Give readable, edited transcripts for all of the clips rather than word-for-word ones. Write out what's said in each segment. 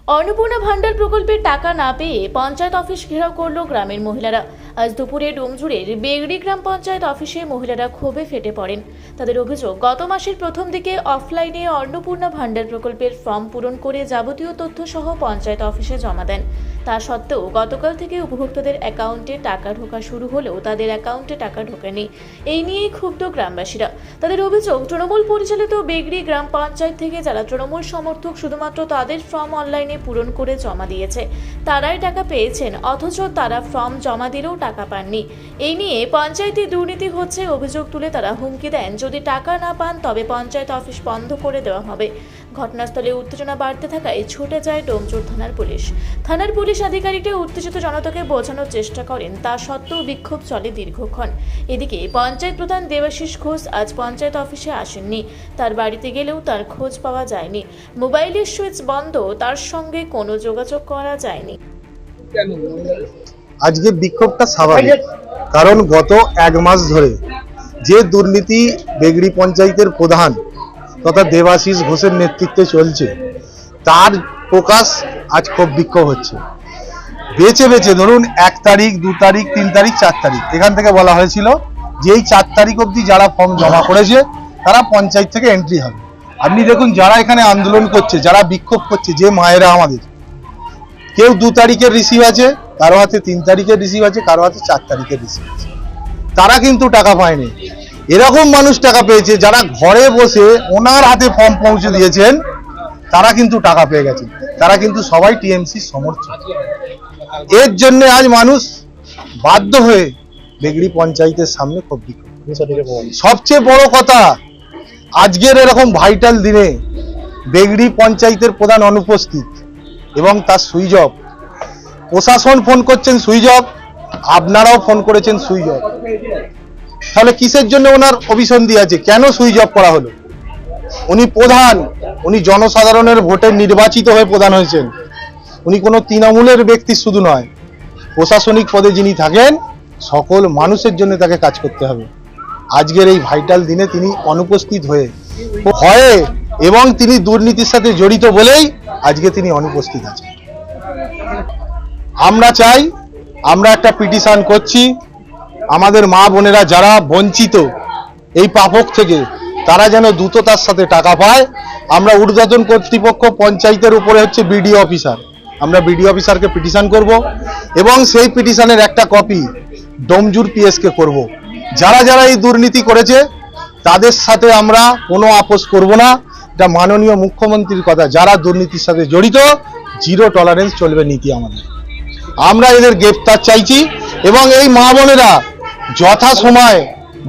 অন্নপূর্ণা ভান্ডার প্রকল্পের টাকা না পেয়ে পঞ্চায়েত অফিস ঘেরাও করল গ্রামের মহিলারা। আজ দুপুরে ডোমজুড়ের বেগড়ি গ্রাম পঞ্চায়েত অফিসে মহিলারা ক্ষোভে ফেটে পড়েন। তাদের অভিযোগ, গত মাসের প্রথম দিকে অফলাইনে অন্নপূর্ণা ভান্ডার প্রকল্পের ফর্ম পূরণ করে যাবতীয় তথ্য সহ পঞ্চায়েত অফিসে জমা দেন। তা সত্ত্বেও গতকাল থেকে উপভোক্তাদের অ্যাকাউন্টে টাকা ঢোকা শুরু হলেও তাদের অ্যাকাউন্টে টাকা ঢোকেনি। এই নিয়েই ক্ষুব্ধ গ্রামবাসীরা। তাদের অভিযোগ, তৃণমূল পরিচালিত বেগড়ি গ্রাম পঞ্চায়েত থেকে যারা তৃণমূল সমর্থক শুধুমাত্র তাদের ফর্ম অনলাইনে পূরণ করে জমা দিয়েছে, তারাই টাকা পেয়েছেন, অথচ তারা ফর্ম জমা দিলেও টাকা পাননি। এই নিয়ে পঞ্চায়েতে দুর্নীতি হচ্ছে অভিযোগ তুলে তারা হুমকি দেন, যদি টাকা না পান তবে পঞ্চায়েত অফিস বন্ধ করে দেওয়া হবে। ঘটনাস্থলে উত্তেজনা বাড়তে থাকায় ছুটে যায় ডোমজুড় থানার পুলিশ। থানার পুলিশ আধিকারিকরা উত্তেজিত জনতাকে বোঝানোর চেষ্টা করেন, তা সত্ত্বেও বিক্ষোভ চলে দীর্ঘক্ষণ। এদিকে পঞ্চায়েত প্রধান দেবাশিস ঘোষ আজ পঞ্চায়েত অফিসে আসেননি। তার বাড়িতে গেলেও তার খোঁজ পাওয়া যায়নি। মোবাইলের সুইচ বন্ধ, তার সঙ্গে কোনো যোগাযোগ করা যায়নি। আজকে বিক্ষোভটা স্বাভাবিক, কারণ গত এক মাস ধরে যে দুর্নীতি বেগড়ি পঞ্চায়েতের প্রধান তথা দেবাশিস ঘোষের নেতৃত্বে চলছে, তার প্রকাশ আজ খুব বিক্ষোভ হচ্ছে। বেছে বেছে ধরুন 1 তারিখ, 2 তারিখ, 3 তারিখ, 4 তারিখ, এখান থেকে বলা হয়েছিল যে এই 4 তারিখ অবধি যারা ফর্ম জমা করেছে তারা পঞ্চায়েত থেকে এন্ট্রি হবে। আপনি দেখুন, যারা এখানে আন্দোলন করছে, যারা বিক্ষোভ করছে, যে মায়েরা আমাদের, কেউ 2 তারিখের রিসিভ আছে, কারো হাতে 3 তারিখের রিসিভ আছে, কারো হাতে 4 তারিখের রিসিভ আছে, তারা কিন্তু টাকা পায়নি। এরকম মানুষ টাকা পেয়েছে যারা ঘরে বসে ওনার হাতে ফর্ম পৌঁছে দিয়েছেন, তারা কিন্তু টাকা পেয়ে গেছে। তারা কিন্তু সবাই টিএমসি সমর্থক। এর জন্য আজ মানুষ বাধ্য হয়ে বেগড়ি পঞ্চায়েতের সামনে খুব বিক্ষোভ। সবচেয়ে বড় কথা, আজকের এরকম ভাইটাল দিনে বেগড়ি পঞ্চায়েতের প্রধান অনুপস্থিত এবং তার সুইচ অফ। প্রশাসন ফোন করছেন সুইচ অফ, আপনারাও ফোন করেছেন সুইচ অফ। তাহলে কিসের জন্য ওনার অভিসন্ধি আছে? কেন সুইচ অফ করা হলো? উনি প্রধান, উনি জনসাধারণের ভোটে নির্বাচিত হয়ে প্রধান হয়েছেন। উনি কোনো তৃণমূলের ব্যক্তি শুধু নয়, প্রশাসনিক পদে যিনি থাকেন সকল মানুষের জন্য তাকে কাজ করতে হবে। আজকের এই ভাইটাল দিনে তিনি অনুপস্থিত হয়ে এবং তিনি দুর্নীতির সাথে জড়িত বলেই আজকে তিনি অনুপস্থিত আছেন। আমরা চাই, আমরা একটা পিটিশন করছি, আমাদের মা বোনেরা যারা বঞ্চিত এই পাপক থেকে, তারা যেন দ্রুততার সাথে টাকা পায়। আমরা ঊর্ধ্বতন কর্তৃপক্ষ পঞ্চায়েতের উপরে হচ্ছে বিডিও অফিসার, আমরা বিডিও অফিসারকে পিটিশন করব এবং সেই পিটিশনের একটা কপি ডোমজুড় পিএসকে করব। যারা যারা এই দুর্নীতি করেছে তাদের সাথে আমরা কোনো আপোষ করব না। এটা মাননীয় মুখ্যমন্ত্রীর কথা, যারা দুর্নীতির সাথে জড়িত জিরো টলারেন্স চলবে নীতি আমাদের। আমরা এদের গ্রেফতার চাইছি এবং এই মা বোনেরা যথাসময়ে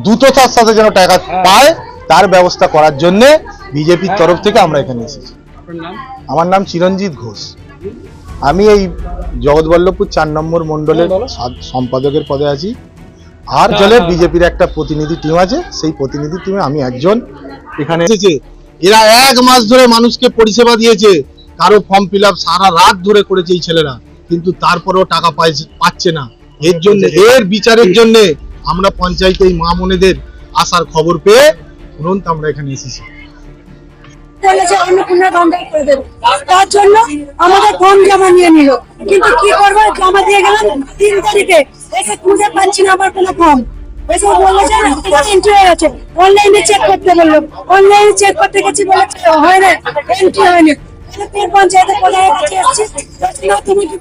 দ্রুততার সাথে যেন টাকা পায় তার ব্যবস্থা করার জন্য বিজেপির তরফ থেকে আমরা এখানে এসেছি। আমার নাম চিরঞ্জিত ঘোষ, আমি এই জগৎবল্লভপুর 4 নম্বর মন্ডলের সম্পাদকের পদে আছি। আর জলে বিজেপির একটা প্রতিনিধি টিম আছে, সেই প্রতিনিধি টিমে আমি একজন এখানে এসেছে। এরা 1 মাস ধরে মানুষকে পরিষেবা দিয়েছে, কারো ফর্ম ফিল আপ সারা রাত ধরে করেছে এই ছেলেরা, কিন্তু তারপরেও টাকা পাচ্ছে না। এর জন্য, এর বিচারের জন্য আমরা পঞ্চায়েতে এই মা বোনেদের আসার খবর পেয়ে তুরন্ত আমরা এখানে এসেছি। তার জন্য আমাদের ফর্ম জমা নিয়ে নিল, কিন্তু কি করবো, জমা দিয়ে গেলাম 3 তারিখে, এসে খুঁজে পাচ্ছি না আমার কোনো ফর্ম। এসে বললো যে এন্ট্রি হয়ে গেছে, অনলাইনে চেক করতে বললো, অনলাইনে চেক করতে গেছি, বলে হয় না, এন্ট্রি হয়নি। পঞ্চায়েতে কোথায় এসেছি, তুমি কি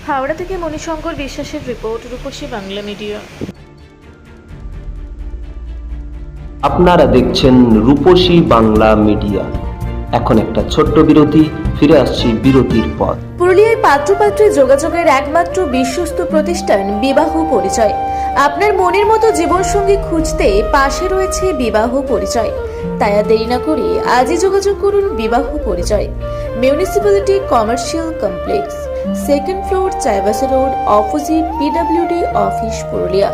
হাওড়া থেকে মণিশঙ্কর বিশ্বাসের রিপোর্ট, রূপসী বাংলা মিডিয়া। আপনারা দেখছেন রূপসী বাংলা মিডিয়া। এখন একটা ছোট্ট বিরতি, ফিরে আসছি বিরতির পর। পুরুলিয়ায় পাত্রপাত্রী যোগাযোগের একমাত্র বিশ্বস্ত প্রতিষ্ঠান বিবাহ পরিচয়। আপনার মনের মতো জীবনসঙ্গী খুঁজতে পাশে রয়েছে বিবাহ পরিচয়। তাই আর দেরি না করে আজই যোগাযোগ করুন বিবাহ পরিচয়, municipality commercial complex, second floor, Chaibasa road, opposite PWD office, Purulia.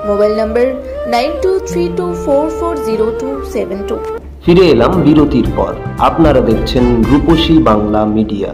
Mobile নম্বর 9232440272। ফিরে এলাম বিরতির পর। আপনারা দেখছেন রূপসী বাংলা মিডিয়া।